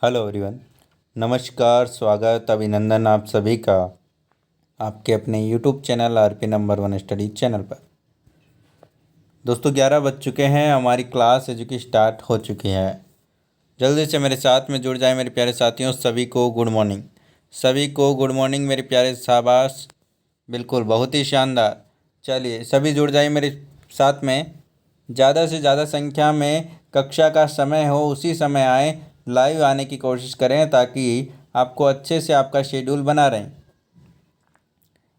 Hello everyone. नमस्कार, स्वागत, अभिनंदन आप सभी का आपके अपने YouTube channel RP number one study channel पर। दोस्तों 11 बज चुके हैं, हमारी क्लास है जो कि स्टार्ट हो चुकी है। जल्दी से मेरे साथ में जुड़ जाए मेरे प्यारे साथियों। सभी को गुड मॉर्निंग, सभी को गुड मॉर्निंग मेरे प्यारे शाबाश। बिल्कुल, बहुत ही शानदार। चलिए सभी जुड़ जाइए मेरे साथ में। ज़्यादा से ज़्यादा संख्या में कक्षा का समय हो उसी समय आए, लाइव आने की कोशिश करें ताकि आपको अच्छे से आपका शेड्यूल बना रहे।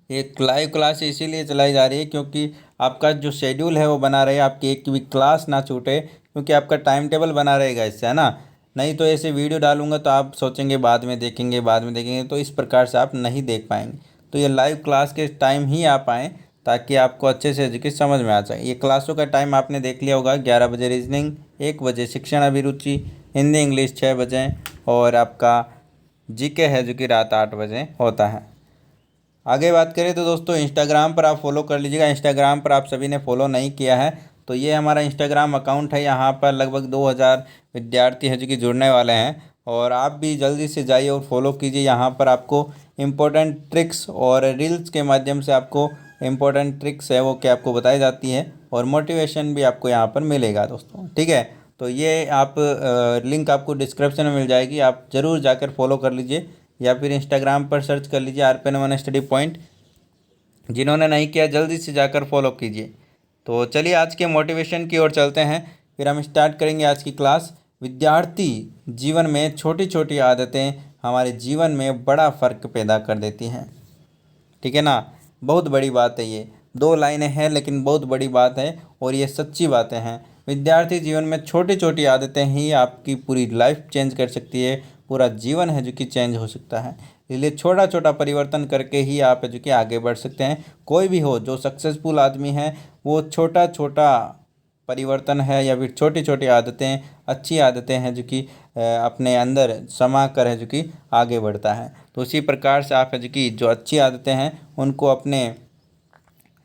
एक लाइव क्लास इसीलिए चलाई जा रही है क्योंकि आपका जो शेड्यूल है वो बना रहे, आपकी एक भी क्लास ना छूटे, क्योंकि आपका टाइम टेबल बना रहेगा इससे, है ना। नहीं तो ऐसे वीडियो डालूंगा तो आप सोचेंगे बाद में देखेंगे, बाद में देखेंगे, तो इस प्रकार से आप नहीं देख पाएंगे। तो ये लाइव क्लास के टाइम ही आप आएँ ताकि आपको अच्छे से एजुकेशन समझ में आ जाए। ये क्लासों का टाइम आपने देख लिया होगा। 11 बजे रीजनिंग, 1 बजे शिक्षण अभिरुचि, हिंदी इंग्लिश 6 बजे, और आपका जीके है जो कि रात 8 बजे होता है। आगे बात करें तो दोस्तों इंस्टाग्राम पर आप फॉलो कर लीजिएगा। इंस्टाग्राम पर आप सभी ने फॉलो नहीं किया है तो ये हमारा इंस्टाग्राम अकाउंट है। यहाँ पर लगभग 2000 विद्यार्थी हैं जो कि जुड़ने वाले हैं, और आप भी जल्दी से जाइए और फॉलो कीजिए। यहाँ पर आपको इम्पोर्टेंट ट्रिक्स और रील्स के माध्यम से आपको इम्पोर्टेंट ट्रिक्स है वो क्या आपको बताई जाती है, और मोटिवेशन भी आपको यहाँ पर मिलेगा दोस्तों, ठीक है। तो ये आप लिंक आपको डिस्क्रिप्शन में मिल जाएगी, आप ज़रूर जाकर फॉलो कर लीजिए, या फिर इंस्टाग्राम पर सर्च कर लीजिए आरपीएन वन स्टडी पॉइंट। जिन्होंने नहीं किया जल्दी से जाकर फॉलो कीजिए। तो चलिए आज के मोटिवेशन की ओर चलते हैं, फिर हम स्टार्ट करेंगे आज की क्लास। विद्यार्थी जीवन में छोटी छोटी आदतें हमारे जीवन में बड़ा फ़र्क पैदा कर देती हैं, ठीक है ना। बहुत बड़ी बात है ये, 2 लाइनें हैं लेकिन बहुत बड़ी बात है, और ये सच्ची बातें हैं। विद्यार्थी जीवन में छोटी छोटी आदतें ही आपकी पूरी लाइफ चेंज कर सकती है, पूरा जीवन है जो कि चेंज हो सकता है। इसलिए छोटा छोटा परिवर्तन करके ही आप है जो कि आगे बढ़ सकते हैं। कोई भी हो जो सक्सेसफुल आदमी है वो छोटा छोटा परिवर्तन है या फिर छोटी छोटी आदतें, अच्छी आदतें हैं जो कि अपने अंदर समा कर है जो कि आगे बढ़ता है। तो उसी प्रकार से आप है जो कि जो अच्छी आदतें हैं उनको अपने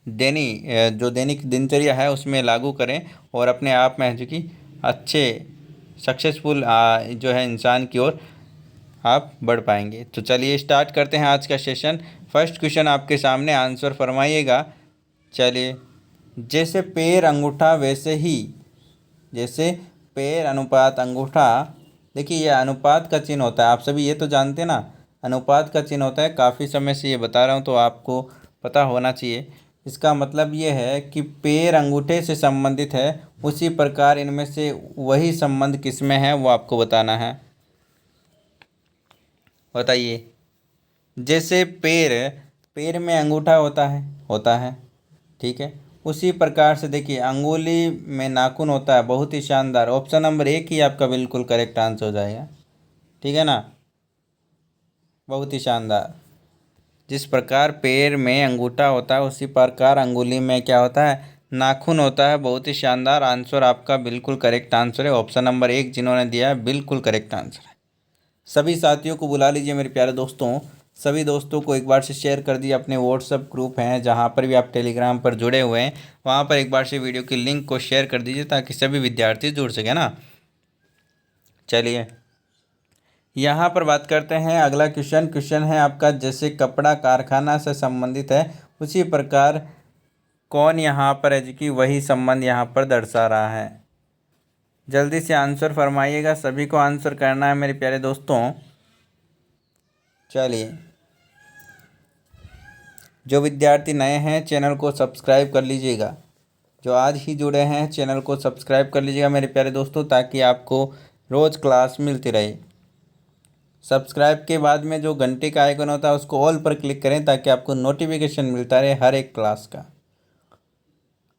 जो दैनिक दिनचर्या है उसमें लागू करें, और अपने आप में है जो कि अच्छे सक्सेसफुल जो है इंसान की ओर आप बढ़ पाएंगे। तो चलिए स्टार्ट करते हैं आज का सेशन। फर्स्ट क्वेश्चन आपके सामने, आंसर फरमाइएगा। चलिए, जैसे पैर अंगूठा वैसे ही, जैसे पैर अनुपात अंगूठा, देखिए ये अनुपात का चिन्ह होता है, आप सभी ये तो जानते हैं ना, अनुपात का चिन्ह होता है। काफ़ी समय से ये बता रहा हूँ तो आपको पता होना चाहिए। इसका मतलब ये है कि पैर अंगूठे से संबंधित है, उसी प्रकार इनमें से वही संबंध किसमें है वो आपको बताना है। बताइए। जैसे पैर, पैर में अंगूठा होता है, ठीक है। उसी प्रकार से देखिए अंगुली में नाखून होता है। बहुत ही शानदार, ऑप्शन नंबर 1 ही आपका बिल्कुल करेक्ट आंसर हो जाएगा, ठीक है ना। बहुत ही शानदार। जिस प्रकार पैर में अंगूठा होता है उसी प्रकार अंगुली में क्या होता है, नाखून होता है। बहुत ही शानदार आंसर आपका बिल्कुल करेक्ट आंसर है। ऑप्शन नंबर 1 जिन्होंने दिया है बिल्कुल करेक्ट आंसर है। सभी साथियों को बुला लीजिए मेरे प्यारे दोस्तों। सभी दोस्तों को एक बार से शेयर कर दिए। अपने व्हाट्सएप ग्रुप हैं जहां पर भी आप टेलीग्राम पर जुड़े हुए हैं, वहां पर एक बार से वीडियो की लिंक को शेयर कर दीजिए ताकि सभी विद्यार्थी जुड़ सके ना। चलिए यहाँ पर बात करते हैं। अगला क्वेश्चन, क्वेश्चन है आपका, जैसे कपड़ा कारखाना से संबंधित है उसी प्रकार कौन यहाँ पर है जी कि वही संबंध यहाँ पर दर्शा रहा है। जल्दी से आंसर फरमाइएगा, सभी को आंसर करना है मेरे प्यारे दोस्तों। चलिए, जो विद्यार्थी नए हैं चैनल को सब्सक्राइब कर लीजिएगा। जो आज ही जुड़े हैं चैनल को सब्सक्राइब कर लीजिएगा मेरे प्यारे दोस्तों, ताकि आपको रोज़ क्लास मिलती रहे। सब्सक्राइब के बाद में जो घंटे का आइकन होता है उसको ऑल पर क्लिक करें ताकि आपको नोटिफिकेशन मिलता रहे हर एक क्लास का।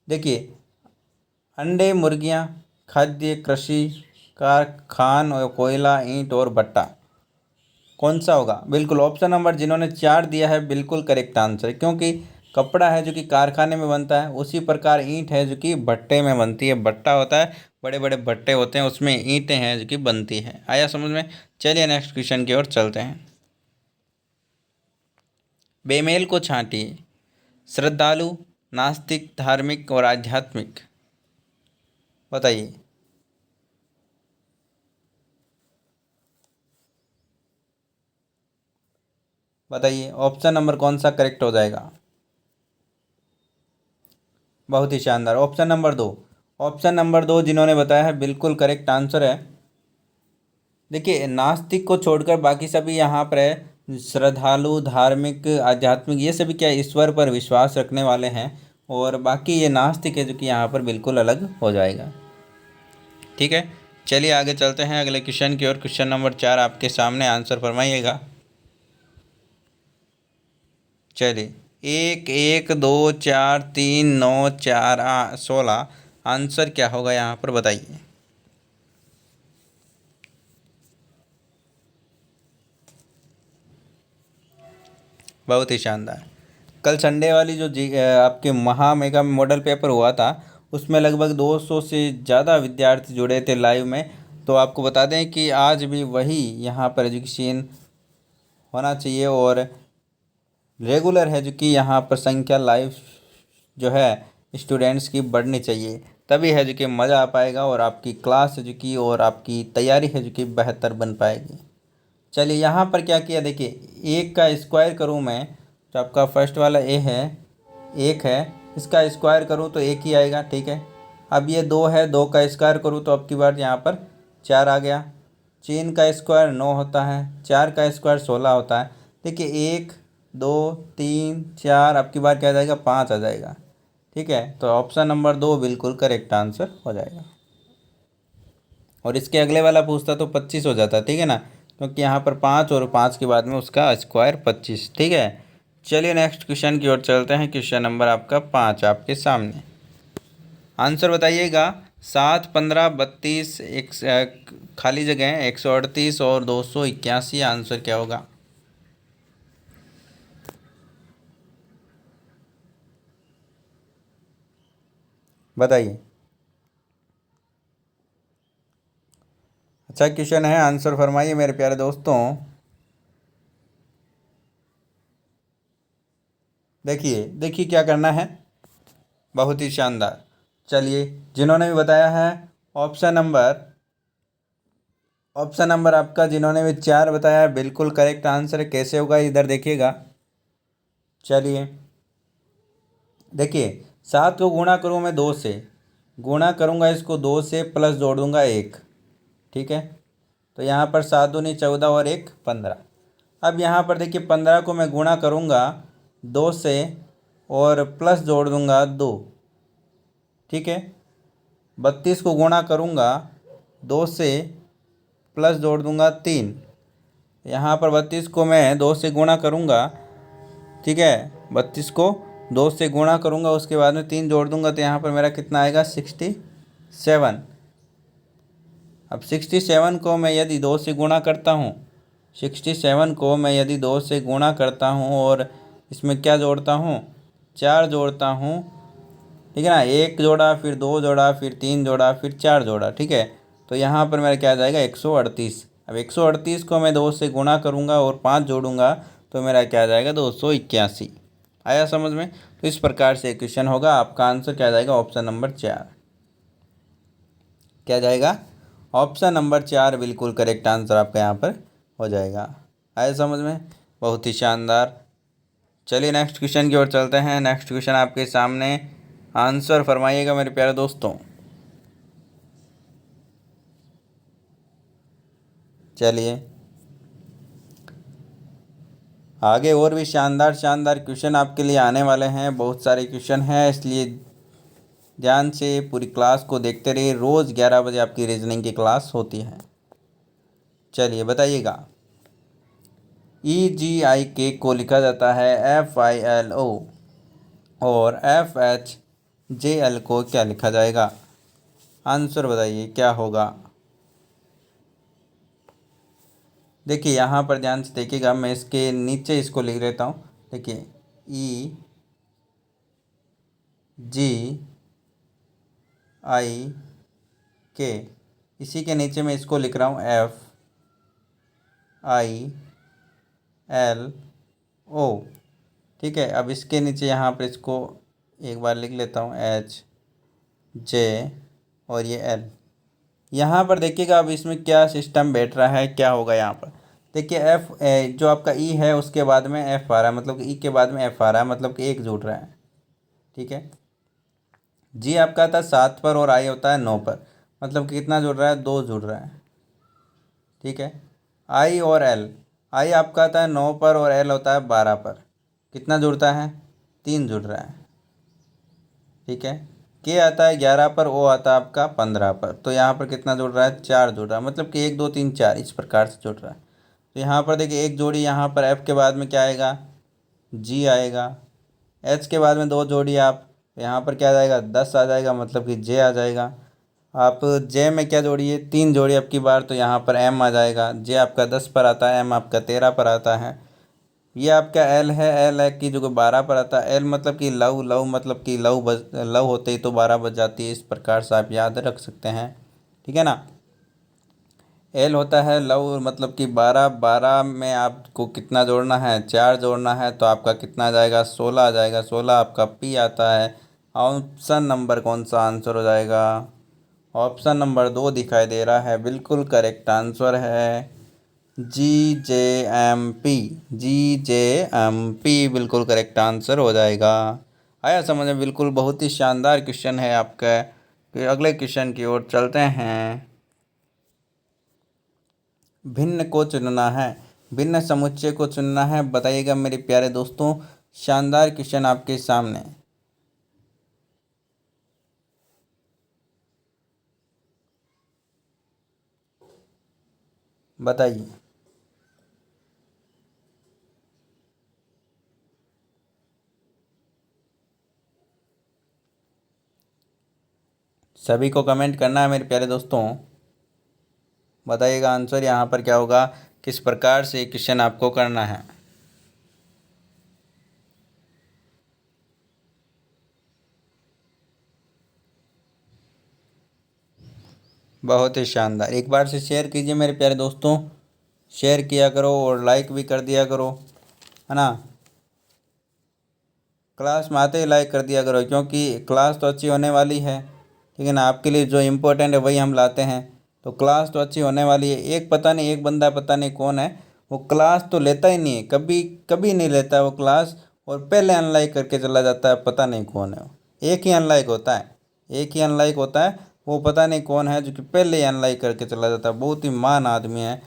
देखिए, अंडे, मुर्गियां, खाद्य, कृषि, कारखान और कोयला, ईंट और भट्टा, कौन सा होगा। बिल्कुल ऑप्शन नंबर जिन्होंने 4 दिया है बिल्कुल करेक्ट आंसर है, क्योंकि कपड़ा है जो कि कारखाने में बनता है, उसी प्रकार ईंट है जो कि भट्टे में बनती है। भट्टा होता है, बड़े बड़े भट्टे होते हैं, उसमें ईंटें हैं जो कि बनती हैं। आया समझ में। चलिए नेक्स्ट क्वेश्चन की ओर चलते हैं। बेमेल को छांटिए। श्रद्धालु, नास्तिक, धार्मिक और आध्यात्मिक, बताइए। बताइए ऑप्शन नंबर कौन सा करेक्ट हो जाएगा। बहुत ही शानदार, ऑप्शन नंबर दो। ऑप्शन नंबर दो जिन्होंने बताया है बिल्कुल करेक्ट आंसर है। देखिए नास्तिक को छोड़कर बाकी सभी यहाँ पर है श्रद्धालु, धार्मिक, आध्यात्मिक, ये सभी क्या ईश्वर पर विश्वास रखने वाले हैं। और बाकी ये नास्तिक है जो कि यहाँ पर बिल्कुल अलग हो जाएगा। ठीक है, चलिए आगे चलते हैं अगले क्वेश्चन की ओर। क्वेश्चन नंबर 4 आपके सामने, आंसर फरमाइएगा। चलिए, 1 1 2 4 3 9 4 16, आंसर क्या होगा यहाँ पर बताइए। बहुत ही शानदार। कल संडे वाली जो आपके महा मेगा मॉडल पेपर हुआ था, उसमें लगभग 200 से ज़्यादा विद्यार्थी जुड़े थे लाइव में। तो आपको बता दें कि आज भी वही यहाँ पर एजुकेशन होना चाहिए और रेगुलर है जो कि यहाँ पर संख्या लाइव जो है स्टूडेंट्स की बढ़नी चाहिए। तभी है जो कि मज़ा आ पाएगा और आपकी क्लास है जो कि और आपकी तैयारी है जो कि बेहतर बन पाएगी। चलिए यहाँ पर क्या किया देखिए, 1 का स्क्वायर करूँ मैं, तो आपका फर्स्ट वाला ए है, 1 है, इसका स्क्वायर करूँ तो 1 ही आएगा। ठीक है, अब ये 2 है, 2 का स्क्वायर करूँ तो अब की बार यहाँ पर 4 आ गया। 3 का स्क्वायर 9 होता है, 4 का स्क्वायर 16 होता है। देखिए 1 2 3 4, अब की बार क्या आ जाएगा, 5 आ जाएगा। ठीक है, तो ऑप्शन नंबर 2 बिल्कुल करेक्ट आंसर हो जाएगा। और इसके अगले वाला पूछता तो 25 हो जाता, ठीक है ना, क्योंकि यहाँ पर 5 और 5 के बाद में उसका स्क्वायर 25। ठीक है, चलिए नेक्स्ट क्वेश्चन की ओर चलते हैं। क्वेश्चन नंबर आपका 5 आपके सामने, आंसर बताइएगा। 7 15 32 एक खाली जगह है 138 और 281, आंसर क्या होगा। बताइए। अच्छा क्वेश्चन है, आंसर फरमाइए मेरे प्यारे दोस्तों। देखिए देखिए क्या करना है, बहुत ही शानदार। चलिए, जिन्होंने भी बताया है ऑप्शन नंबर ऑप्शन नंबर आपका जिन्होंने भी 4 बताया है बिल्कुल करेक्ट आंसर है। कैसे होगा इधर देखिएगा। चलिए देखिए, 7 को गुणा करूँ मैं 2 से, गुणा करूँगा इसको 2 से, प्लस जोड़ दूँगा 1। ठीक है, तो यहाँ पर 7 दूनी 14 और 1 15। अब यहाँ पर देखिए 15 को मैं गुणा करूँगा 2 से और प्लस जोड़ दूँगा 2। ठीक है, 32 को गुणा करूँगा 2 से, प्लस जोड़ दूँगा 3। यहाँ पर 32 को मैं 2 से गुणा करूँगा। ठीक है, 32 को 2 से गुणा करूँगा, उसके बाद में 3 जोड़ दूँगा, तो यहाँ पर मेरा कितना आएगा, 67। अब 67 को मैं यदि 2 से गुणा करता हूँ, 67 को मैं यदि 2 से गुणा करता हूँ और इसमें क्या जोड़ता हूँ, 4 जोड़ता हूँ। ठीक है ना, 1 जोड़ा, फिर 2 जोड़ा, फिर 3 जोड़ा, फिर 4 जोड़ा। ठीक है, तो यहाँ पर मेरा क्या आ जाएगा, 138। अब 138 को मैं 2 से गुणा करूँगा और 5 जोड़ूंगा, तो मेरा क्या आ जाएगा, 281। आया समझ में। तो इस प्रकार से क्वेश्चन होगा। आपका आंसर क्या आ जाएगा, ऑप्शन नंबर 4। क्या जाएगा, ऑप्शन नंबर 4 बिल्कुल करेक्ट आंसर आपका यहाँ पर हो जाएगा। आया समझ में, बहुत ही शानदार। चलिए नेक्स्ट क्वेश्चन की ओर चलते हैं। नेक्स्ट क्वेश्चन आपके सामने, आंसर फरमाइएगा मेरे प्यारे दोस्तों। चलिए आगे और भी शानदार शानदार क्वेश्चन आपके लिए आने वाले हैं। बहुत सारे क्वेश्चन हैं, इसलिए ध्यान से पूरी क्लास को देखते रहिए। रोज़ 11 बजे आपकी रीजनिंग की क्लास होती है। चलिए बताइएगा। EGIK को लिखा जाता है FILO और FHJL को क्या लिखा जाएगा, आंसर बताइए क्या होगा। देखिए यहाँ पर ध्यान से देखिएगा, मैं इसके नीचे इसको लिख लेता हूँ। देखिए EGIK, इसी के नीचे मैं इसको लिख रहा हूँ FILO। ठीक है, अब इसके नीचे यहाँ पर इसको एक बार लिख लेता हूँ HJ और ये L। यहाँ पर देखिएगा अब इसमें क्या सिस्टम बैठ रहा है, क्या होगा यहाँ पर। देखिए एफ जो आपका ई है उसके बाद में एफ आ रहा है, मतलब कि ई के बाद में एफ आ रहा है, मतलब कि एक जुड़ रहा है। ठीक है। जी आपका आता है 7 पर और आई होता है 9 पर, मतलब कि कितना जुड़ रहा है, 2 जुड़ रहा है। ठीक है। आई और एल, आई आपका आता है 9 पर और एल होता है 12 पर, कितना जुड़ता है, 3 जुड़ रहा है। ठीक है। के आता है 11 पर, ओ आता है आपका 15 पर, तो यहाँ पर कितना जुड़ रहा है, 4 जुड़ रहा है, मतलब कि 1 2 3 4 इस प्रकार से जुड़ रहा है। तो यहाँ पर देखिए एक जोड़ी, यहाँ पर एफ के बाद में क्या आएगा, जी आएगा। एच के बाद में 2 जोड़ी आप, यहाँ पर क्या आ जाएगा, 10 आ जाएगा, मतलब कि जे आ जाएगा। आप जे में क्या जोड़िए, 3 जोड़ी अब की बार, तो यहाँ पर एम आ जाएगा। जे आपका 10 पर आता है, एम आपका 13 पर आता है। ये आपका एल है, एल है कि जो कि 12 पर आता है। एल मतलब कि लव, लव मतलब कि लव होते ही तो 12 बज जाती है, इस प्रकार से आप याद रख सकते हैं। ठीक है ना। एल होता है लव, मतलब कि 12, 12 में आपको कितना जोड़ना है, 4 जोड़ना है, तो आपका कितना आ जाएगा, 16 आ जाएगा। 16 आपका पी आता है। ऑप्शन नंबर कौन सा आंसर हो जाएगा, ऑप्शन नंबर 2 दिखाई दे रहा है, बिल्कुल करेक्ट आंसर है जी जे एम पी। जी जे एम पी बिल्कुल करेक्ट आंसर हो जाएगा। आया समझ में, बिल्कुल बहुत ही शानदार क्वेश्चन है आपका। फिर अगले क्वेश्चन की ओर चलते हैं। भिन्न को चुनना है, भिन्न समुच्चय को चुनना है, बताइएगा मेरे प्यारे दोस्तों। शानदार क्वेश्चन आपके सामने, बताइए। सभी को कमेंट करना है मेरे प्यारे दोस्तों, बताइएगा आंसर यहाँ पर क्या होगा, किस प्रकार से क्वेश्चन आपको करना है। बहुत ही शानदार, एक बार से शेयर कीजिए मेरे प्यारे दोस्तों, शेयर किया करो और लाइक भी कर दिया करो, है ना। क्लास में आते ही लाइक कर दिया करो, क्योंकि क्लास तो अच्छी होने वाली है। ठीक है ना, आपके लिए जो इम्पोर्टेंट है वही हम लाते हैं। तो क्लास तो अच्छी होने वाली है। एक पता नहीं, एक बंदा पता नहीं कौन है, वो क्लास तो लेता ही नहीं है, कभी कभी नहीं लेता है वो क्लास, और पहले अनलाइक करके चला जाता है, पता नहीं कौन है वो। एक ही अनलाइक होता है, एक ही अनलाइक होता है, वो पता नहीं कौन है जो कि पहले ही अनलाइक करके चला जाता है। बहुत ही महान आदमी है,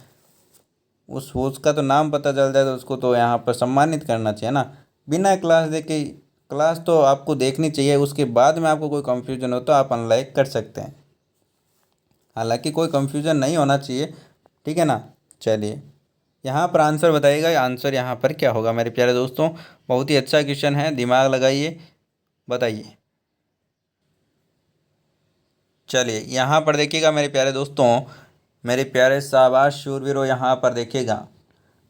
उस उसका तो नाम पता चल जाए तो उसको तो यहाँ पर सम्मानित करना चाहिए ना। बिना क्लास देखे, क्लास तो आपको देखनी चाहिए, उसके बाद में आपको कोई कंफ्यूजन हो तो आप अनलाइक कर सकते हैं, हालांकि कोई कंफ्यूजन नहीं होना चाहिए। ठीक है ना। चलिए, यहाँ पर आंसर बताइएगा, आंसर यहाँ पर क्या होगा मेरे प्यारे दोस्तों। बहुत ही अच्छा क्वेश्चन है, दिमाग लगाइए, बताइए। चलिए यहाँ पर देखिएगा मेरे प्यारे दोस्तों, मेरे प्यारे शाबाश शूरवीरों, यहाँ पर देखिएगा।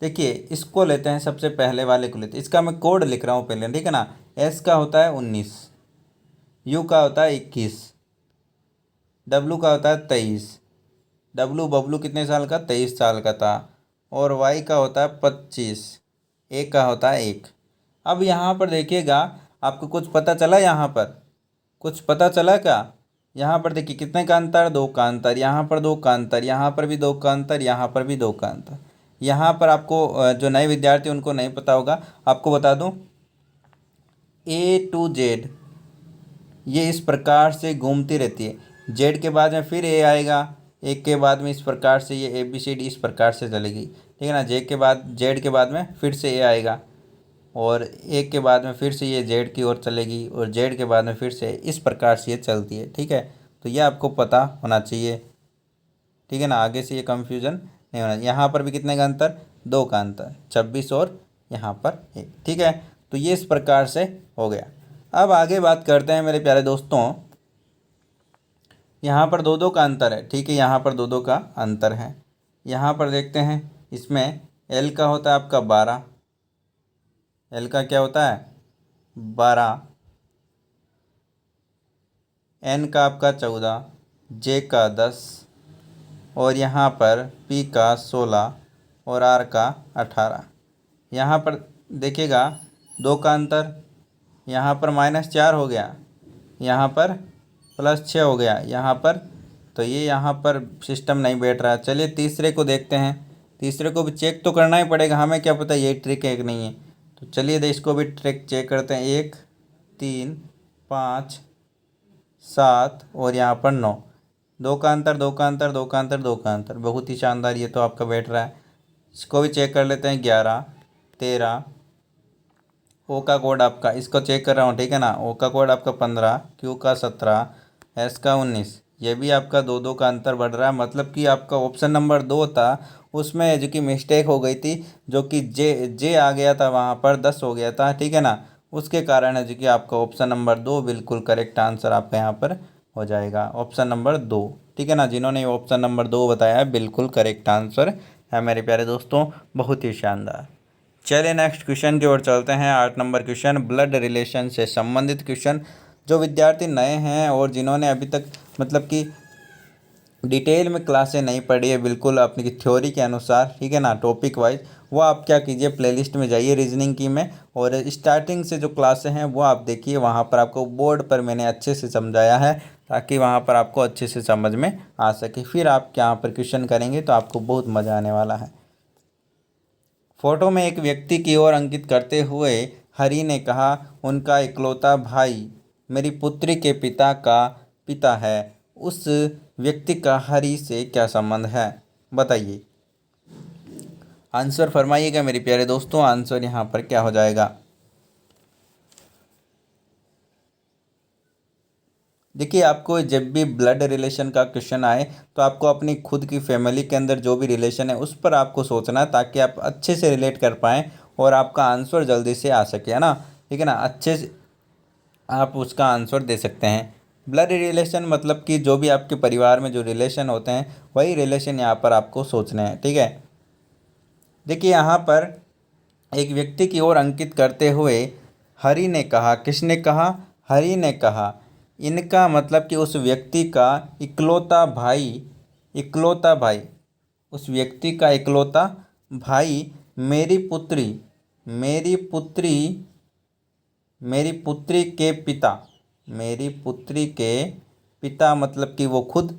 देखिए इसको लेते हैं, सबसे पहले वाले को लेते हैं, इसका मैं कोड लिख रहा हूँ पहले, ठीक है ना। एस का होता है 19, यू का होता है 21, डब्लू का होता है 23। डब्लू बबलू कितने साल का, 23 साल का था। और वाई का होता है 25, ए का होता है 1। अब यहाँ पर देखिएगा, आपको कुछ पता चला, यहाँ पर कुछ पता चला क्या। यहाँ पर देखिए कितने का अंतर, 2 का अंतर, यहाँ पर 2 का अंतर, यहाँ पर भी 2 का अंतर, यहाँ पर भी 2 का अंतर। यहाँ पर आपको जो नए विद्यार्थी उनको नहीं पता होगा, आपको बता दूँ, A to Z ये इस प्रकार से घूमती रहती है। जेड के बाद में फिर ए आएगा, एक के बाद में इस प्रकार से ये ABCD इस प्रकार से चलेगी। ठीक है ना। जे के बाद, जेड के बाद में फिर से ए आएगा, और एक के बाद में फिर से ये जेड की ओर चलेगी, और जेड के बाद में फिर से इस प्रकार से ये चलती है। ठीक है। तो ये आपको पता होना चाहिए। ठीक है ना, आगे से ये कंफ्यूजन नहीं होना। यहाँ पर भी कितने का अंतर, 2 का अंतर, 26 और यहाँ पर 1। ठीक है। तो ये इस प्रकार से हो गया। अब आगे बात करते हैं मेरे प्यारे दोस्तों, यहाँ पर 2 2 का अंतर है। ठीक है, यहाँ पर 2 2 का अंतर है। यहाँ पर देखते हैं, इसमें एल का होता है आपका 12, एल का क्या होता है 12, एन का आपका 14, जे का 10, और यहाँ पर पी का 16, और आर का 18। यहाँ पर देखिएगा 2 का अंतर, यहाँ पर -4 हो गया, यहाँ पर +6 हो गया, यहाँ पर, तो ये यहाँ पर सिस्टम नहीं बैठ रहा। चलिए तीसरे को देखते हैं, तीसरे को भी चेक तो करना ही पड़ेगा, हमें क्या पता ये ट्रिक है कि नहीं है। तो चलिए दे इसको भी ट्रिक चेक करते हैं। 1 3 5 7 और यहाँ पर 9, 2 का अंतर, 2 का अंतर, 2 का अंतर, 2 का अंतर, बहुत ही शानदार ये तो आपका बैठ रहा है। इसको भी चेक कर लेते हैं। 11 13, ओ का कोड आपका, इसको चेक कर रहा हूँ ठीक है ना। ओ का कोड आपका 15, क्यू का 17, एस का 19, ये भी आपका 2 2 का अंतर बढ़ रहा है। मतलब कि आपका ऑप्शन नंबर 2 था, उसमें जो कि मिस्टेक हो गई थी, जो कि जे जे आ गया था वहाँ पर 10 हो गया था ठीक है ना। उसके कारण है जो कि आपका ऑप्शन नंबर 2 बिल्कुल करेक्ट आंसर आपका यहाँ पर हो जाएगा। ऑप्शन नंबर 2 ठीक है ना। जिन्होंने ऑप्शन नंबर 2 बताया है बिल्कुल करेक्ट आंसर है मेरे प्यारे दोस्तों, बहुत ही शानदार। चलिए नेक्स्ट क्वेश्चन की ओर चलते हैं। 8 नंबर क्वेश्चन, ब्लड रिलेशन से संबंधित क्वेश्चन। जो विद्यार्थी नए हैं और जिन्होंने अभी तक मतलब कि डिटेल में क्लासें नहीं पढ़ी है, बिल्कुल अपनी थ्योरी के अनुसार ठीक है ना, टॉपिक वाइज, वो आप क्या कीजिए, प्लेलिस्ट में जाइए रीजनिंग की में, और स्टार्टिंग से जो क्लासें हैं वो आप देखिए। वहाँ पर आपको बोर्ड पर मैंने अच्छे से समझाया है, ताकि वहाँ पर आपको अच्छे से समझ में आ सके। फिर आप यहाँ पर क्वेश्चन करेंगे तो आपको बहुत मज़ा आने वाला है। फोटो में एक व्यक्ति की ओर अंकित करते हुए हरि ने कहा, उनका इकलौता भाई मेरी पुत्री के पिता का पिता है। उस व्यक्ति का हरि से क्या संबंध है, बताइए। आंसर फरमाइएगा मेरे प्यारे दोस्तों। आंसर यहाँ पर क्या हो जाएगा। देखिए, आपको जब भी ब्लड रिलेशन का क्वेश्चन आए तो आपको अपनी खुद की फैमिली के अंदर जो भी रिलेशन है उस पर आपको सोचना है, ताकि आप अच्छे से रिलेट कर पाएँ और आपका आंसर जल्दी से आ सके, है ना। ठीक है ना, अच्छे से आप उसका आंसर दे सकते हैं। ब्लड रिलेशन मतलब कि जो भी आपके परिवार में जो रिलेशन होते हैं वही रिलेशन यहाँ पर आपको सोचने हैं, ठीक है। देखिए यहाँ पर एक व्यक्ति की ओर अंकित करते हुए हरि ने कहा, किसने कहा, हरि ने कहा, इनका मतलब कि उस व्यक्ति का इकलौता भाई, इकलौता भाई, उस व्यक्ति का इकलौता भाई मेरी पुत्री, मेरी पुत्री, मेरी पुत्री के पिता, मेरी पुत्री के पिता मतलब कि वो खुद,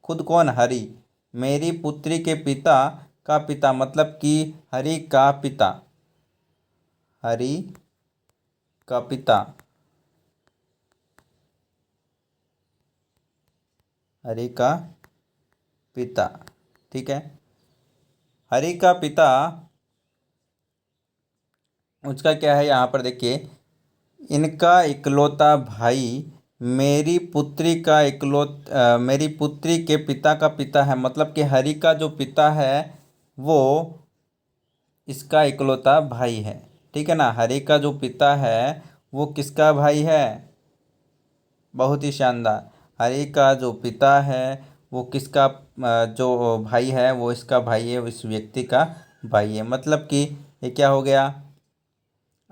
खुद कौन, हरि, मेरी पुत्री के पिता का पिता मतलब कि हरि का पिता, हरि का पिता, हरि का पिता, ठीक है। हरि का पिता, उसका क्या है यहाँ पर देखिए, इनका इकलौता भाई मेरी पुत्री का मेरी पुत्री के पिता का पिता है। मतलब कि हरि का जो पिता है वो इसका इकलौता भाई है, ठीक है ना। हरि का जो पिता है वो किसका भाई है, बहुत ही शानदार। हरि का जो पिता है वो किसका जो भाई है वो इसका भाई है, इस व्यक्ति का भाई है। मतलब कि ये क्या हो गया,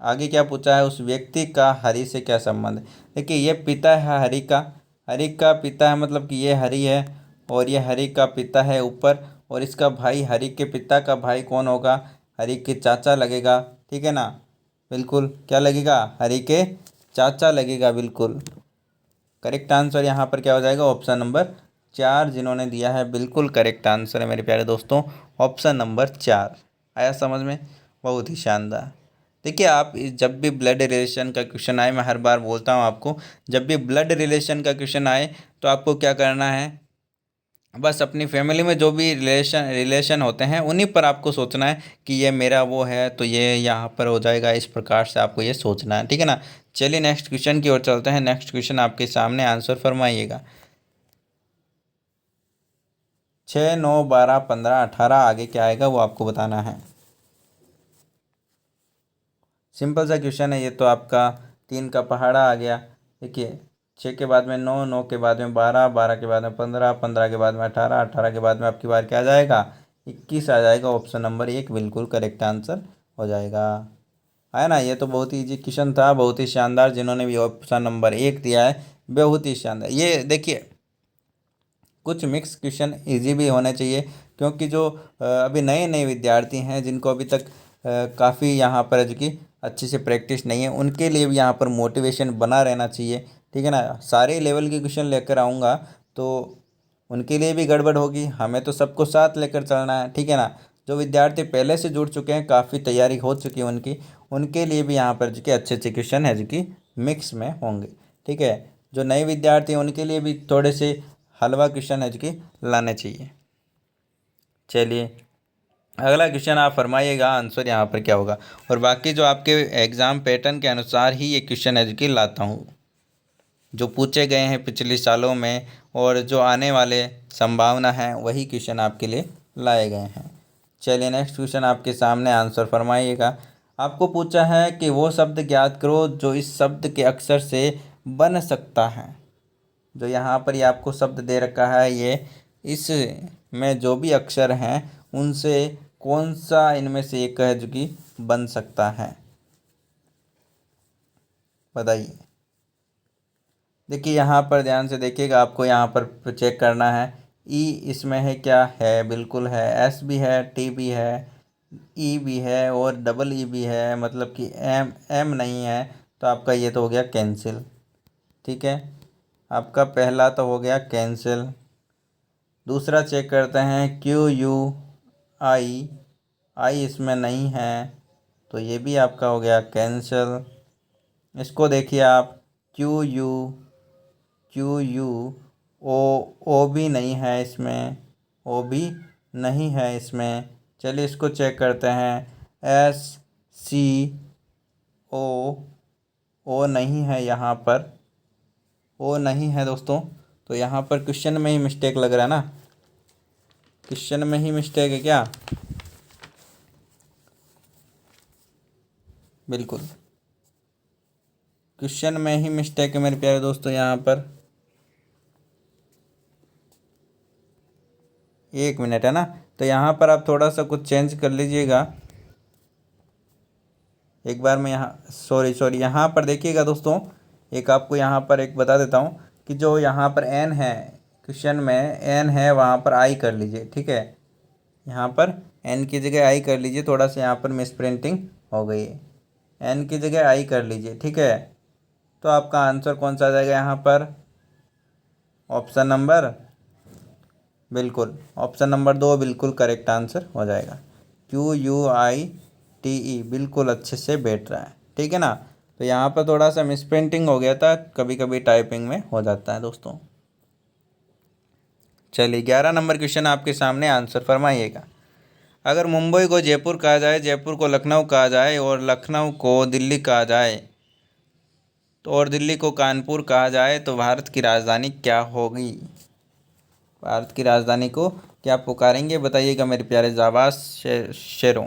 आगे क्या पूछा है, उस व्यक्ति का हरि से क्या संबंध है। देखिए ये पिता है हरि का, हरि का पिता है मतलब कि ये हरि है, और ये हरि का पिता है ऊपर, और इसका भाई, हरि के पिता का भाई कौन होगा, हरि के चाचा लगेगा, ठीक है ना। बिल्कुल क्या लगेगा, हरि के चाचा लगेगा, बिल्कुल करेक्ट आंसर यहाँ पर क्या हो जाएगा, ऑप्शन नंबर 4 जिन्होंने दिया है बिल्कुल करेक्ट आंसर है मेरे प्यारे दोस्तों, ऑप्शन नंबर 4। आया समझ में, बहुत ही शानदार। देखिए आप जब भी ब्लड रिलेशन का क्वेश्चन आए, मैं हर बार बोलता हूँ आपको, जब भी ब्लड रिलेशन का क्वेश्चन आए तो आपको क्या करना है, बस अपनी फैमिली में जो भी रिलेशन रिलेशन होते हैं उन्हीं पर आपको सोचना है कि ये मेरा वो है तो ये यहाँ पर हो जाएगा। इस प्रकार से आपको ये सोचना है, ठीक है ना। चलिए नेक्स्ट क्वेश्चन की ओर चलते हैं। नेक्स्ट क्वेश्चन आपके सामने, आंसर फरमाइएगा। 6 9 12 15 18 आगे क्या आएगा वो आपको बताना है। सिंपल सा क्वेश्चन है ये तो आपका, 3 का पहाड़ा आ गया। देखिए 6 के बाद में 9, 9 के बाद में 12, 12 के बाद में 15, 15 के बाद में 18, 18 के बाद में आपकी बार क्या आ जाएगा, 21 आ जाएगा। ऑप्शन नंबर 1 बिल्कुल करेक्ट आंसर हो जाएगा, है ना। ये तो बहुत ही इजी क्वेश्चन था, बहुत ही शानदार। जिन्होंने भी ऑप्शन नंबर 1 दिया है बहुत ही शानदार। ये देखिए कुछ मिक्स क्वेश्चन इजी भी होने चाहिए, क्योंकि जो अभी नए नए विद्यार्थी हैं जिनको अभी तक काफ़ी यहाँ पर जो कि अच्छे से प्रैक्टिस नहीं है, उनके लिए भी यहाँ पर मोटिवेशन बना रहना चाहिए, ठीक है ना। सारे लेवल के क्वेश्चन लेकर आऊँगा तो उनके लिए भी गड़बड़ होगी, हमें तो सबको साथ लेकर चलना है, ठीक है ना। जो विद्यार्थी पहले से जुड़ चुके हैं, काफ़ी तैयारी हो चुकी है उनकी, उनके लिए भी यहाँ पर जो कि अच्छे अच्छे क्वेश्चन है जो कि मिक्स में होंगे। ठीक है, जो नए विद्यार्थी हैं उनके लिए भी थोड़े से हलवा क्वेश्चन है जो कि लाने चाहिए। चलिए अगला क्वेश्चन आप फरमाइएगा आंसर यहाँ पर क्या होगा, और बाकी जो आपके एग्ज़ाम पैटर्न के अनुसार ही ये क्वेश्चन है जो कि लाता हूँ, जो पूछे गए हैं पिछले सालों में और जो आने वाले संभावना है वही क्वेश्चन आपके लिए लाए गए हैं। चलिए नेक्स्ट क्वेश्चन आपके सामने, आंसर फरमाइएगा। आपको पूछा है कि वो शब्द ज्ञात करो जो इस शब्द के अक्षर से बन सकता है। जो यहाँ पर ये आपको शब्द दे रखा है, ये इस में जो भी अक्षर हैं उनसे कौन सा इनमें से एक है जो कि बन सकता है, बताइए। देखिए यहाँ पर ध्यान से देखिएगा, आपको यहाँ पर चेक करना है। ई इसमें है क्या, है, बिल्कुल है। एस भी है, टी भी है, ई भी है और डबल ई भी है, मतलब कि एम एम नहीं है, तो आपका ये तो हो गया कैंसिल। ठीक है, आपका पहला तो हो गया कैंसिल। दूसरा चेक करते हैं, क्यू यू आई, आई इसमें नहीं है, तो ये भी आपका हो गया कैंसिल। इसको देखिए आप, क्यू यू, क्यू यू, ओ, ओ भी नहीं है इसमें, ओ भी नहीं है इसमें। चलिए इसको चेक करते हैं, एस सी ओ, ओ नहीं है यहाँ पर, ओ नहीं है दोस्तों। तो यहाँ पर क्वेश्चन में ही मिस्टेक लग रहा है ना, क्वेश्चन में ही मिस्टेक है क्या, बिल्कुल क्वेश्चन में ही मिस्टेक है मेरे प्यारे दोस्तों। यहाँ पर 1 मिनट है ना, तो यहाँ पर आप थोड़ा सा कुछ चेंज कर लीजिएगा। एक बार मैं यहाँ सॉरी यहाँ पर देखिएगा दोस्तों, एक आपको यहाँ पर एक बता देता हूँ कि जो यहाँ पर एन है, क्वेश्चन में एन है, वहाँ पर आई कर लीजिए। ठीक है, यहाँ पर एन की जगह आई कर लीजिए, थोड़ा सा यहाँ पर मिस प्रिंटिंग हो गई है, एन की जगह आई कर लीजिए। ठीक है, तो आपका आंसर कौन सा आ जाएगा यहाँ पर, ऑप्शन नंबर, बिल्कुल ऑप्शन नंबर 2 बिल्कुल करेक्ट आंसर हो जाएगा। Q U I T E बिल्कुल अच्छे से बैठ रहा है। ठीक है ना, तो यहाँ पर थोड़ा सा मिसप्रिंटिंग हो गया था, कभी कभी टाइपिंग में हो जाता है दोस्तों। चलिए 11 नंबर क्वेश्चन आपके सामने, आंसर फरमाइएगा। अगर मुंबई को जयपुर कहा जाए, जयपुर को लखनऊ कहा जाए और लखनऊ को दिल्ली कहा जाए, तो और दिल्ली को कानपुर कहा जाए, तो भारत की राजधानी क्या होगी। भारत की राजधानी को क्या पुकारेंगे, बताइएगा मेरे प्यारे जाबाज शेरों।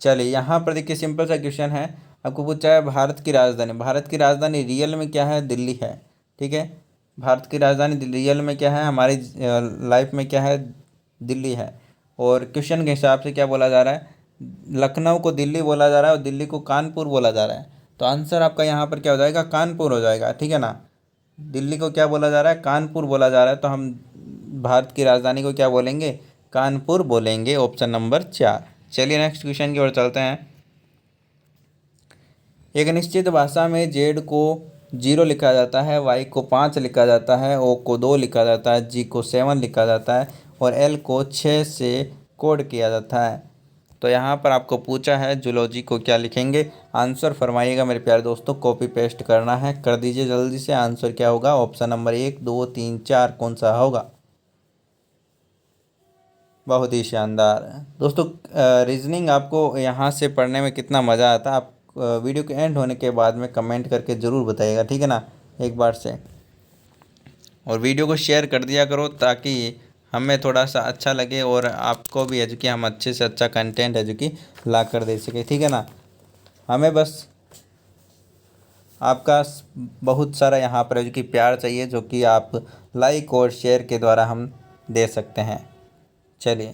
चलिए यहाँ पर देखिए सिंपल सा क्वेश्चन है, आपको पूछा है भारत की राजधानी, भारत की राजधानी रियल में क्या है, दिल्ली है। ठीक है, भारत की राजधानी रियल में क्या है, हमारी लाइफ में क्या है, दिल्ली है। और क्वेश्चन के हिसाब से क्या बोला जा रहा है, लखनऊ को दिल्ली बोला जा रहा है और दिल्ली को कानपुर बोला जा रहा है, तो आंसर आपका यहाँ पर क्या हो जाएगा, कानपुर हो जाएगा। ठीक है ना, दिल्ली को क्या बोला जा रहा है, कानपुर बोला जा रहा है, तो हम भारत की राजधानी को क्या बोलेंगे, कानपुर बोलेंगे, ऑप्शन नंबर 4। चलिए नेक्स्ट क्वेश्चन की ओर चलते हैं। एक निश्चित भाषा में जेड को 0 लिखा जाता है, वाई को 5 लिखा जाता है, ओ को 2 लिखा जाता है, जी को 7 लिखा जाता है और एल को 6 से कोड किया जाता है। तो यहाँ पर आपको पूछा है जूलॉजी को क्या लिखेंगे, आंसर फरमाइएगा मेरे प्यारे दोस्तों। कॉपी पेस्ट करना है, कर दीजिए जल्दी से। आंसर क्या होगा, ऑप्शन नंबर 1, 2, 3, 4 कौन सा होगा। बहुत ही शानदार दोस्तों। रीजनिंग आपको यहाँ से पढ़ने में कितना मज़ा आता है, आप वीडियो के एंड होने के बाद में कमेंट करके ज़रूर बताइएगा। ठीक है ना, एक बार से, और वीडियो को शेयर कर दिया करो ताकि हमें थोड़ा सा अच्छा लगे और आपको भी है जो कि हम अच्छे से अच्छा कंटेंट है जो कि ला कर दे सके। ठीक है ना, हमें बस आपका बहुत सारा यहाँ पर है जो कि प्यार चाहिए, जो कि आप लाइक और शेयर के द्वारा हम दे सकते हैं। चलिए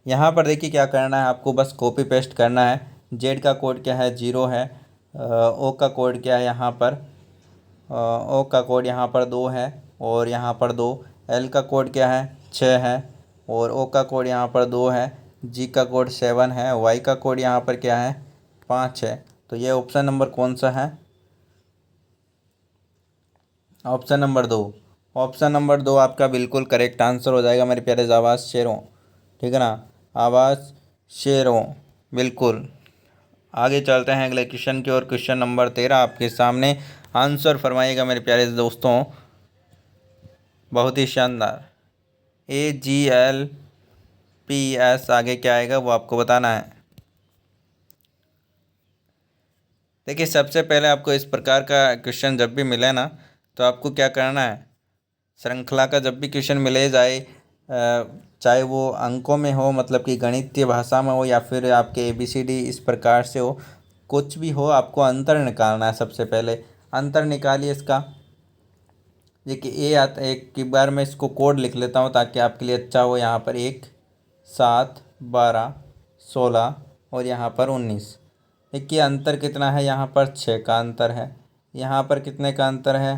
यहाँ पर देखिए क्या करना है, आपको बस कॉपी पेस्ट करना है। जेड का कोड क्या है, 0 है। ओ का कोड क्या है यहाँ पर, ओ का कोड यहाँ पर 2 है और यहाँ पर 2। एल का कोड क्या है, 6 है और ओ का कोड यहाँ पर 2 है। जी का कोड 7 है, वाई का कोड यहाँ पर क्या है, 5 है। तो ये ऑप्शन नंबर कौन सा है, ऑप्शन नंबर 2। ऑप्शन नंबर 2 आपका बिल्कुल करेक्ट आंसर हो जाएगा मेरे प्यारे जाबाज शेरों। ठीक है ना, आवाज़ शेरों, बिल्कुल। आगे चलते हैं अगले क्वेश्चन की ओर। क्वेश्चन नंबर 13 आपके सामने। आंसर फरमाइएगा मेरे प्यारे दोस्तों। बहुत ही शानदार। AGLPS आगे क्या आएगा वो आपको बताना है। देखिए, सबसे पहले आपको इस प्रकार का क्वेश्चन जब भी मिले ना, तो आपको क्या करना है, श्रृंखला का जब भी क्वेश्चन मिले जाए, चाहे वो अंकों में हो, मतलब कि गणितीय भाषा में हो, या फिर आपके ABCD इस प्रकार से हो, कुछ भी हो, आपको अंतर निकालना है। सबसे पहले अंतर निकालिए इसका। देखिए ए आता है, एक बार मैं इसको कोड लिख लेता हूँ ताकि आपके लिए अच्छा हो। यहाँ पर 1, 7, 12, 16 और यहाँ पर 19। देखिए अंतर कितना है, यहाँ पर 6 का अंतर है। यहाँ पर कितने का अंतर है,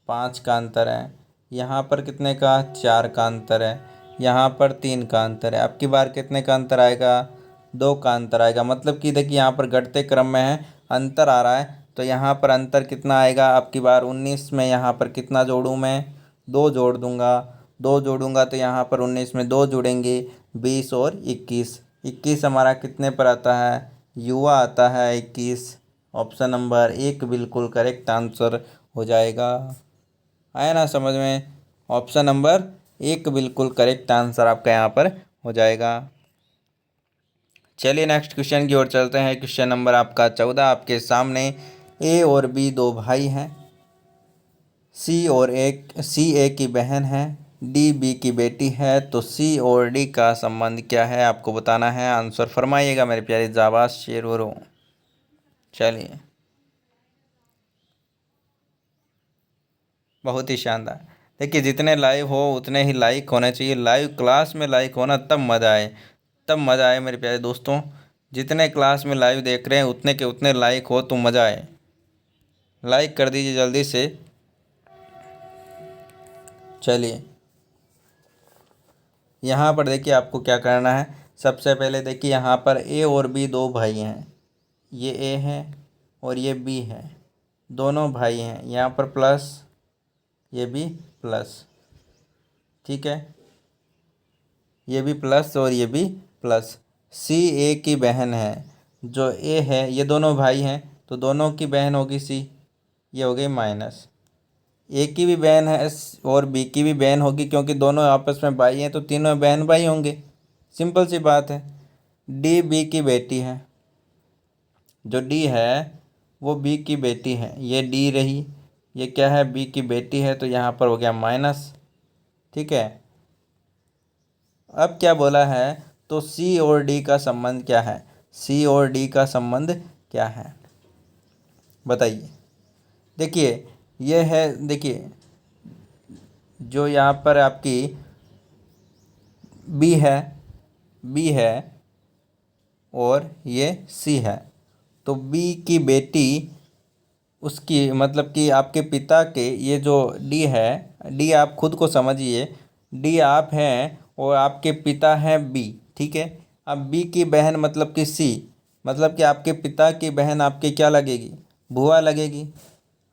5 का अंतर है। यहाँ पर कितने का, 4 का अंतर है। यहाँ पर 3 का अंतर है। अब की बार कितने का अंतर आएगा, 2 का अंतर आएगा। मतलब कि देखिए यहाँ पर घटते क्रम में है, अंतर आ रहा है, तो यहाँ पर अंतर कितना आएगा। अब की बार 19 में यहाँ पर कितना जोड़ूँ मैं, 2 जोड़ दूँगा। 2 जोड़ूँगा तो यहाँ पर 19 में 2 जुड़ेंगे, 20 और 21। 21 हमारा कितने पर आता है, युवा आता है 21। ऑप्शन नंबर 1 बिल्कुल करेक्ट आंसर हो जाएगा। आया ना समझ में, ऑप्शन नंबर 1 बिल्कुल करेक्ट आंसर आपका यहाँ पर हो जाएगा। चलिए नेक्स्ट क्वेश्चन की ओर चलते हैं। क्वेश्चन नंबर आपका 14 आपके सामने। ए और बी दो भाई हैं। सी ए की बहन है। डी बी की बेटी है। तो सी और डी का संबंध क्या है आपको बताना है। आंसर फरमाइएगा मेरे प्यारे जाबाज शेरों। चलिए, बहुत ही शानदार। देखिए जितने लाइव हो उतने ही लाइक होने चाहिए। लाइव क्लास में लाइक होना तब मज़ा आए, तब मज़ा आए मेरे प्यारे दोस्तों। जितने क्लास में लाइव देख रहे हैं उतने के उतने लाइक हो तो मज़ा आए। लाइक कर दीजिए जल्दी से। चलिए यहाँ पर देखिए आपको क्या करना है। सबसे पहले देखिए यहाँ पर ए और बी दो भाई हैं। ये ए है और ये बी है, दोनों भाई हैं। यहाँ पर प्लस, ये भी प्लस, ठीक है, ये भी प्लस और ये भी प्लस। सी ए की बहन है। जो ए है, ये दोनों भाई हैं तो दोनों की बहन होगी सी, ये हो गई माइनस। ए की भी बहन है और बी की भी बहन होगी, क्योंकि दोनों आपस में भाई हैं तो तीनों बहन भाई होंगे। सिंपल सी बात है। डी बी की बेटी है। जो डी है वो बी की बेटी है, ये डी रही, ये क्या है, बी की बेटी है, तो यहाँ पर हो गया माइनस। ठीक है, अब क्या बोला है, तो सी और डी का संबंध क्या है। सी और डी का संबंध क्या है बताइए। देखिए ये है, देखिए जो यहाँ पर आपकी बी है, बी है और ये सी है, तो बी की बेटी, उसकी मतलब कि आपके पिता के, ये जो डी है, डी आप खुद को समझिए, डी आप हैं और आपके पिता हैं बी। ठीक है, अब बी की बहन मतलब कि सी, मतलब कि आपके पिता की बहन आपके क्या लगेगी, बुआ लगेगी।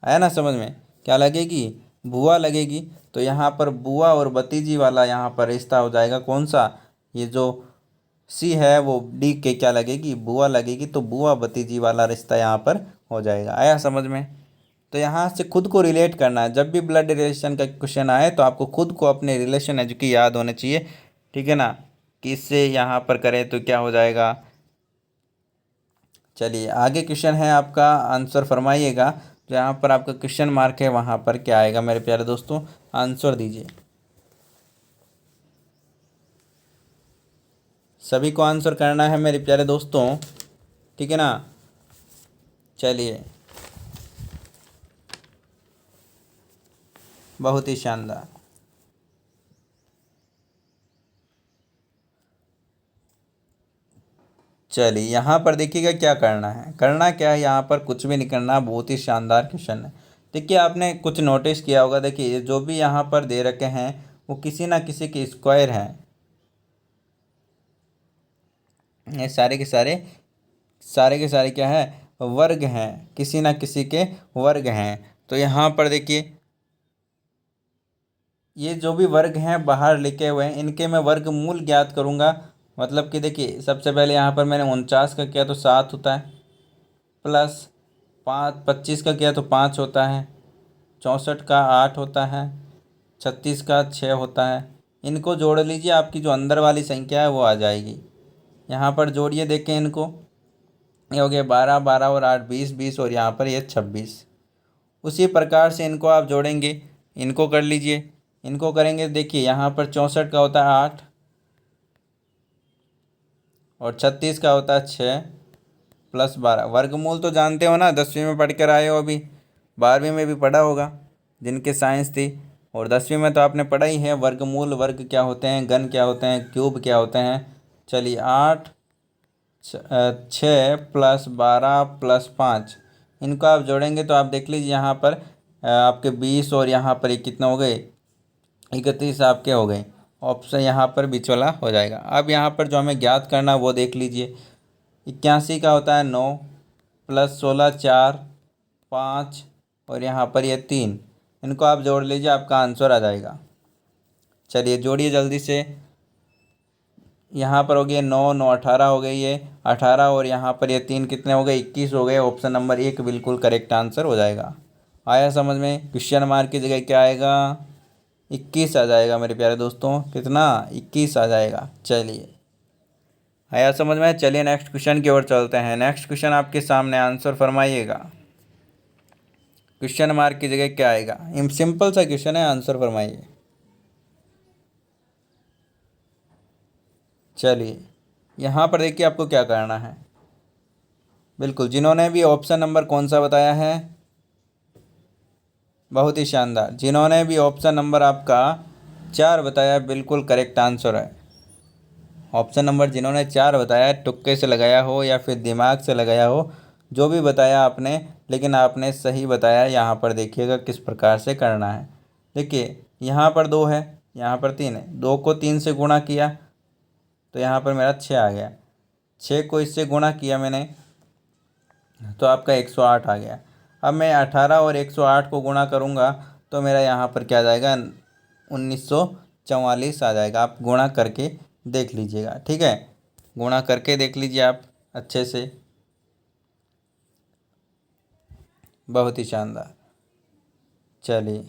आया ना समझ में, क्या लगेगी, बुआ लगेगी। तो यहाँ पर बुआ और भतीजी वाला यहाँ पर रिश्ता हो जाएगा कौन सा, ये जो सी है वो डी के क्या लगेगी, बुआ लगेगी। तो बुआ भतीजी वाला रिश्ता यहाँ पर हो जाएगा। आया समझ में। तो यहाँ से खुद को रिलेट करना है। जब भी ब्लड रिलेशन का क्वेश्चन आए तो आपको खुद को अपने रिलेशन एजुकी याद होने चाहिए। ठीक है ना, कि इससे यहाँ पर करें तो क्या हो जाएगा। चलिए आगे क्वेश्चन है आपका, आंसर फरमाइएगा। जो यहाँ पर आपका क्वेश्चन मार्क है वहाँ पर क्या आएगा मेरे प्यारे दोस्तों, आंसर दीजिए। सभी को आंसर करना है मेरे प्यारे दोस्तों, ठीक है ना। चलिए, बहुत ही शानदार। चलिए यहाँ पर देखिएगा क्या करना है, करना क्या है, यहाँ पर कुछ भी नहीं करना। बहुत ही शानदार क्वेश्चन है। देखिए आपने कुछ नोटिस किया होगा, देखिए ये जो भी यहाँ पर दे रखे हैं वो किसी ना किसी के स्क्वायर हैं। ये सारे के सारे, सारे के सारे क्या है, वर्ग हैं, किसी ना किसी के वर्ग हैं। तो यहाँ पर देखिए ये जो भी वर्ग हैं बाहर लिखे हुए हैं इनके मैं वर्गमूल ज्ञात करूँगा। मतलब कि देखिए सबसे पहले यहाँ पर मैंने 49 का किया तो 7 होता है, प्लस 25 का किया तो 5 होता है, 64 का 8 होता है, 36 का 6 होता है। इनको जोड़ लीजिए, आपकी जो अंदर वाली संख्या है वो आ जाएगी। यहाँ पर जोड़िए, देखें इनको, ये हो गया 12 12 और 8 20 20 और यहाँ पर ये 26। उसी प्रकार से इनको आप जोड़ेंगे, इनको कर लीजिए। इनको करेंगे, देखिए यहाँ पर 64 का होता है 8 और 36 का होता है 6 प्लस 12। वर्गमूल तो जानते हो ना, 10वीं में पढ़ कर आए हो, अभी 12वीं में भी पढ़ा होगा जिनके साइंस थी, और 10वीं में तो आपने पढ़ा ही है वर्गमूल, वर्ग क्या होते हैं, घन क्या होते हैं, क्यूब क्या होते हैं। चलिए 8 6 प्लस 12 प्लस 5, इनको आप जोड़ेंगे तो आप देख लीजिए यहाँ पर आपके 20 और यहाँ पर ये कितना हो गए, 31 आपके हो गए। ऑप्शन यहाँ पर बीच वाला हो जाएगा। अब यहाँ पर जो हमें ज्ञात करना वो देख लीजिए। 81 का होता है 9 प्लस 16 4 5 और यहाँ पर ये 3, इनको आप जोड़ लीजिए, आपका आंसर आ जाएगा। चलिए जोड़िए जल्दी से। यहाँ पर हो गए 9 9 18 हो गई है 18 और यहाँ पर ये 3 कितने हो गए, 21 हो गए। ऑप्शन नंबर 1 बिल्कुल करेक्ट आंसर हो जाएगा। आया समझ में? क्वेश्चन मार्क की जगह क्या आएगा, 21 आ जाएगा मेरे प्यारे दोस्तों। कितना, 21 आ जाएगा। चलिए आया समझ में? चलिए नेक्स्ट क्वेश्चन की ओर चलते हैं। नेक्स्ट क्वेश्चन आपके सामने, आंसर फरमाइएगा। क्वेश्चन मार्क की जगह क्या आएगा, सिंपल सा क्वेश्चन है, आंसर फरमाइए। चलिए यहाँ पर देखिए आपको क्या करना है। बिल्कुल, जिन्होंने भी ऑप्शन नंबर कौन सा बताया है, बहुत ही शानदार, जिन्होंने भी ऑप्शन नंबर आपका 4 बताया बिल्कुल करेक्ट आंसर है। ऑप्शन नंबर जिन्होंने 4 बताया, तुक्के से लगाया हो या फिर दिमाग से लगाया हो, जो भी बताया आपने, लेकिन आपने सही बताया। यहाँ पर देखिएगा किस प्रकार से करना है। देखिए यहाँ पर 2 है, यहाँ पर 3 है, 2 को 3 से गुणा किया तो यहाँ पर मेरा 6 आ गया, 6 को इससे गुणा किया मैंने तो आपका 108 आ गया। अब मैं 18 और 108 को गुणा करूँगा तो मेरा यहाँ पर क्या आ जाएगा, 1944 आ जाएगा। आप गुणा करके देख लीजिएगा, ठीक है, गुणा करके देख लीजिए आप अच्छे से। बहुत ही शानदार। चलिए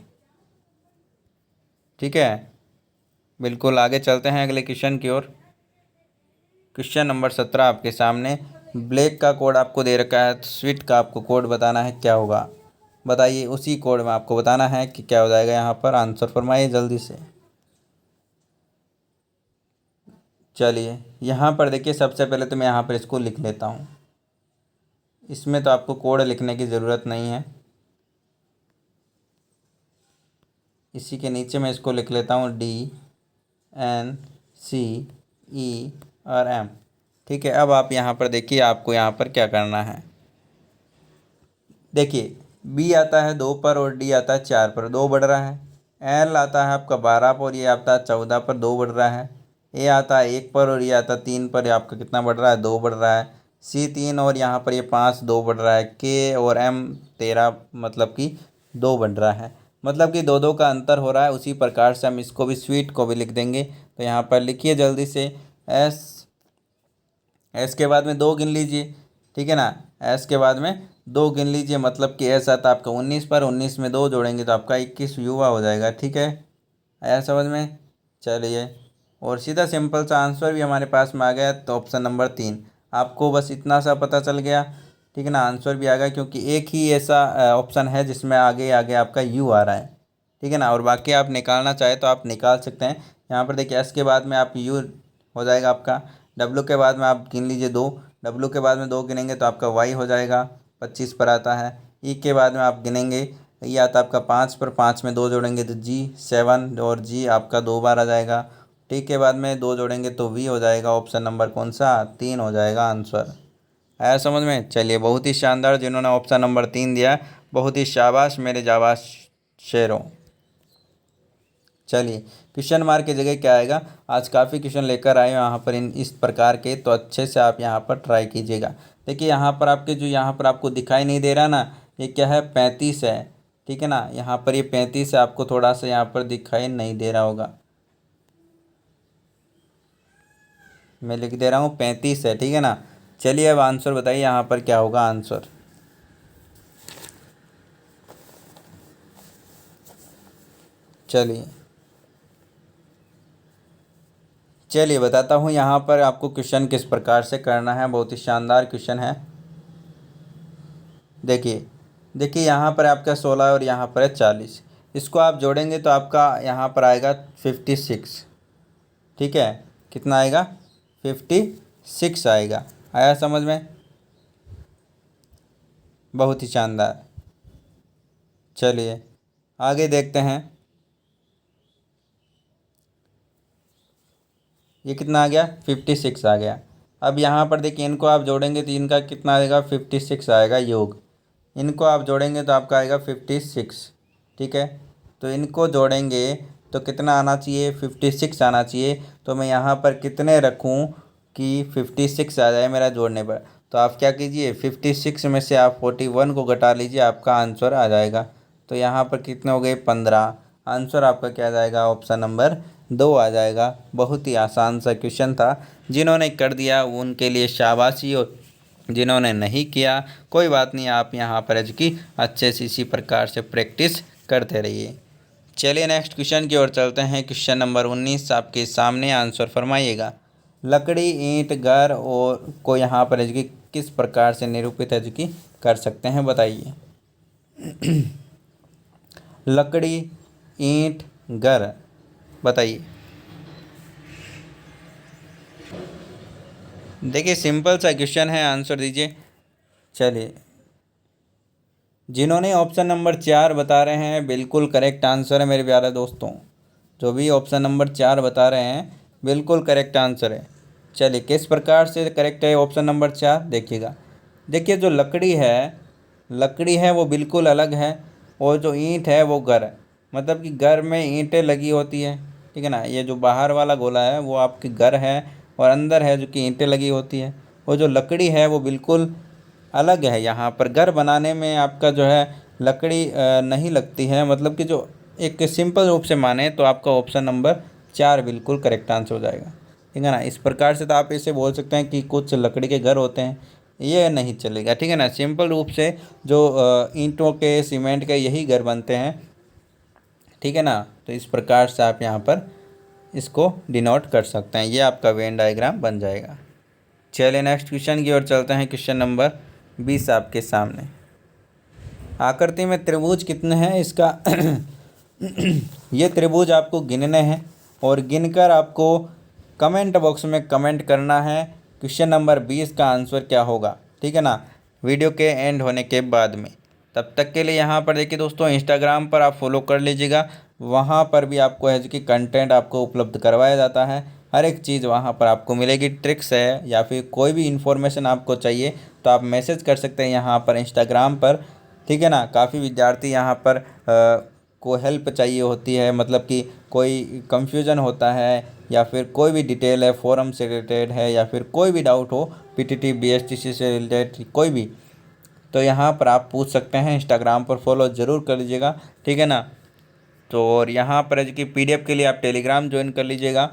ठीक है, बिल्कुल आगे चलते हैं अगले क्वेश्चन की ओर। क्वेश्चन नंबर 17 आपके सामने। ब्लैक का कोड आपको दे रखा है, तो स्वीट का आपको कोड बताना है क्या होगा। बताइए, उसी कोड में आपको बताना है कि क्या हो जाएगा। यहाँ पर आंसर फरमाइए जल्दी से। चलिए यहाँ पर देखिए, सबसे पहले तो मैं यहाँ पर इसको लिख लेता हूँ। इसमें तो आपको कोड लिखने की ज़रूरत नहीं है, इसी के नीचे मैं इसको लिख लेता हूँ DNCERM। ठीक है, अब आप यहाँ पर देखिए, आपको यहाँ पर क्या करना है। देखिए B आता है 2 पर और D आता है 4 पर, 2 बढ़ रहा है। L आता है आपका 12 पर, ये आता है 14 पर, 2 बढ़ रहा है। A आता है 1 पर और ये आता है 3 पर, ये आपका कितना बढ़ रहा है, 2 बढ़ रहा है। C 3 और यहाँ पर ये 5, 2 बढ़ रहा है। K और M 13, मतलब कि 2 बढ़ रहा है। मतलब कि 2 2 का अंतर हो रहा है। उसी प्रकार से हम इसको भी, स्वीट को भी लिख देंगे। तो यहाँ पर लिखिए जल्दी से, एस के बाद में 2 गिन लीजिए, ठीक है ना, एस के बाद में 2 गिन लीजिए। मतलब कि एस आता है आपका 19 पर, 19 में 2 जोड़ेंगे तो आपका 21 युवा हो जाएगा। ठीक है, आया समझ में? चलिए, और सीधा सिंपल सा आंसर भी हमारे पास में आ गया। तो ऑप्शन नंबर 3, आपको बस इतना सा पता चल गया, ठीक है ना, आंसर भी आ गया, क्योंकि एक ही ऐसा ऑप्शन है जिसमें आगे आगे आपका यू आ रहा है, ठीक है ना। और बाकी आप निकालना चाहे तो आप निकाल सकते हैं। यहाँ पर देखिए, एस के बाद में आप यू हो जाएगा आपका, डब्लू के बाद में आप गिन लीजिए 2, डब्लू के बाद में 2 गिनेंगे तो आपका वाई हो जाएगा, 25 पर आता है। ई के बाद में आप गिनेंगे, ये आता है आपका 5 पर, 5 में 2 जोड़ेंगे तो जी 7 और जी आपका 2 बार आ जाएगा। टी के बाद में 2 जोड़ेंगे तो वी हो जाएगा। ऑप्शन नंबर कौन सा, 3 हो जाएगा आंसर। आया समझ में? चलिए बहुत ही शानदार, जिन्होंने ऑप्शन नंबर 3 दिया, बहुत ही शाबाश मेरे जाबाज शेरों। चलिए क्वेश्चन मार्क की जगह क्या आएगा, आज काफ़ी क्वेश्चन लेकर आए हो यहाँ पर इन इस प्रकार के, तो अच्छे से आप यहाँ पर ट्राई कीजिएगा। देखिए यहाँ पर आपके जो यहाँ पर आपको दिखाई नहीं दे रहा ना, ये क्या है, 35 है। ठीक है ना। यहाँ पर ये 35 है, आपको थोड़ा सा यहाँ पर दिखाई नहीं दे रहा होगा, मैं लिख दे रहा हूँ 35 है, ठीक है ना। चलिए अब आंसर बताइए यहाँ पर क्या होगा आंसर। चलिए चलिए बताता हूँ यहाँ पर आपको क्वेश्चन किस प्रकार से करना है, बहुत ही शानदार क्वेश्चन है। देखिए देखिए यहाँ पर आपका 16 और यहाँ पर है 40, इसको आप जोड़ेंगे तो आपका यहाँ पर आएगा 56, ठीक है। कितना आएगा? 56 आएगा। आया समझ में? बहुत ही शानदार। चलिए आगे देखते हैं, ये कितना आ गया? 56 आ गया। अब यहाँ पर देखिए इनको आप जोड़ेंगे तो इनका कितना आएगा? 56 आएगा योग। इनको आप जोड़ेंगे तो आपका आएगा 56, ठीक है। तो इनको जोड़ेंगे तो कितना आना चाहिए? 56 आना चाहिए। तो मैं यहाँ पर कितने रखूँ कि 56 आ जाए मेरा जोड़ने पर? तो आप क्या कीजिए, 56 में से आप 41 को घटा लीजिए, आपका आंसर आ जाएगा। तो यहाँ पर कितने हो गए? 15। आंसर आपका क्या आ जाएगा? ऑप्शन नंबर 2 आ जाएगा। बहुत ही आसान सा क्वेश्चन था, जिन्होंने कर दिया उनके लिए शाबाशी, और जिन्होंने नहीं किया कोई बात नहीं, आप यहाँ पर कि अच्छे से इसी प्रकार से प्रैक्टिस करते रहिए। चलिए नेक्स्ट क्वेश्चन की ओर चलते हैं। क्वेश्चन नंबर 19 आपके सामने, आंसर फरमाइएगा। लकड़ी, ईंट, घर और को यहाँ पर है कि किस प्रकार से निरूपित है कि कर सकते हैं, बताइए। लकड़ी, ईंट, घर, बताइए। देखिए सिंपल सा क्वेश्चन है, आंसर दीजिए। चलिए जिन्होंने ऑप्शन नंबर 4 बता रहे हैं बिल्कुल करेक्ट आंसर है मेरे प्यारे दोस्तों। जो भी ऑप्शन नंबर 4 बता रहे हैं बिल्कुल करेक्ट आंसर है। चलिए किस प्रकार से करेक्ट है ऑप्शन नंबर 4, देखिएगा। देखिए जो लकड़ी है वो बिल्कुल अलग है, और जो ईंट है वो घर है। मतलब कि घर में ईंटें लगी होती है, ठीक है ना। ये जो बाहर वाला गोला है वो आपके घर है, और अंदर है जो कि ईंटें लगी होती है। और जो लकड़ी है वो बिल्कुल अलग है। यहाँ पर घर बनाने में आपका जो है लकड़ी नहीं लगती है। मतलब कि जो एक सिंपल रूप से माने तो आपका ऑप्शन नंबर 4 बिल्कुल करेक्ट आंसर हो जाएगा, ठीक है ना। इस प्रकार से तो आप इसे बोल सकते हैं कि कुछ लकड़ी के घर होते हैं, ये नहीं चलेगा, ठीक है ना। सिंपल रूप से जो ईंटों के, सीमेंट के यही घर बनते हैं, ठीक है ना। तो इस प्रकार से आप यहाँ पर इसको डिनोट कर सकते हैं, ये आपका वेन डायग्राम बन जाएगा। चलिए नेक्स्ट क्वेश्चन की ओर चलते हैं। क्वेश्चन नंबर 20 आपके सामने। आकृति में त्रिभुज कितने हैं इसका ये त्रिभुज आपको गिनने हैं, और गिनकर आपको कमेंट बॉक्स में कमेंट करना है क्वेश्चन नंबर 20 का आंसर क्या होगा, ठीक है ना, वीडियो के एंड होने के बाद में। तब तक के लिए यहाँ पर देखिए दोस्तों, इंस्टाग्राम पर आप फॉलो कर लीजिएगा। वहाँ पर भी आपको है कि कंटेंट आपको उपलब्ध करवाया जाता है। हर एक चीज़ वहाँ पर आपको मिलेगी। ट्रिक्स है या फिर कोई भी इन्फॉर्मेशन आपको चाहिए तो आप मैसेज कर सकते हैं यहाँ पर इंस्टाग्राम पर, ठीक है ना। काफ़ी विद्यार्थी यहाँ पर को हेल्प चाहिए होती है, मतलब कि कोई कंफ्यूजन होता है, या फिर कोई भी डिटेल है फोरम से रिलेटेड है, या फिर कोई भी डाउट हो पीटीटी बीएसटीसी से रिलेटेड कोई भी, तो यहाँ पर आप पूछ सकते हैं। इंस्टाग्राम पर फॉलो ज़रूर कर लीजिएगा, ठीक है ना। तो और यहाँ पर है जो कि पीडीएफ के लिए आप टेलीग्राम ज्वाइन कर लीजिएगा।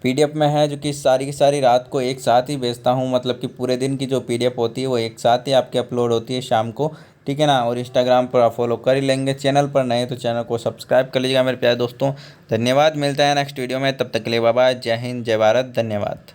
पीडीएफ में है जो कि सारी की सारी रात को एक साथ ही भेजता हूँ, मतलब कि पूरे दिन की जो पीडीएफ होती है वो एक साथ ही आपके अपलोड होती है शाम को, ठीक है ना। और इंस्टाग्राम पर आप फॉलो कर ही लेंगे। चैनल पर नए तो चैनल को सब्सक्राइब कर लीजिएगा मेरे प्यारे दोस्तों। धन्यवाद, मिलता है नेक्स्ट वीडियो में, तब तक के लिए बाय बाय। जय हिंद, जय भारत, धन्यवाद।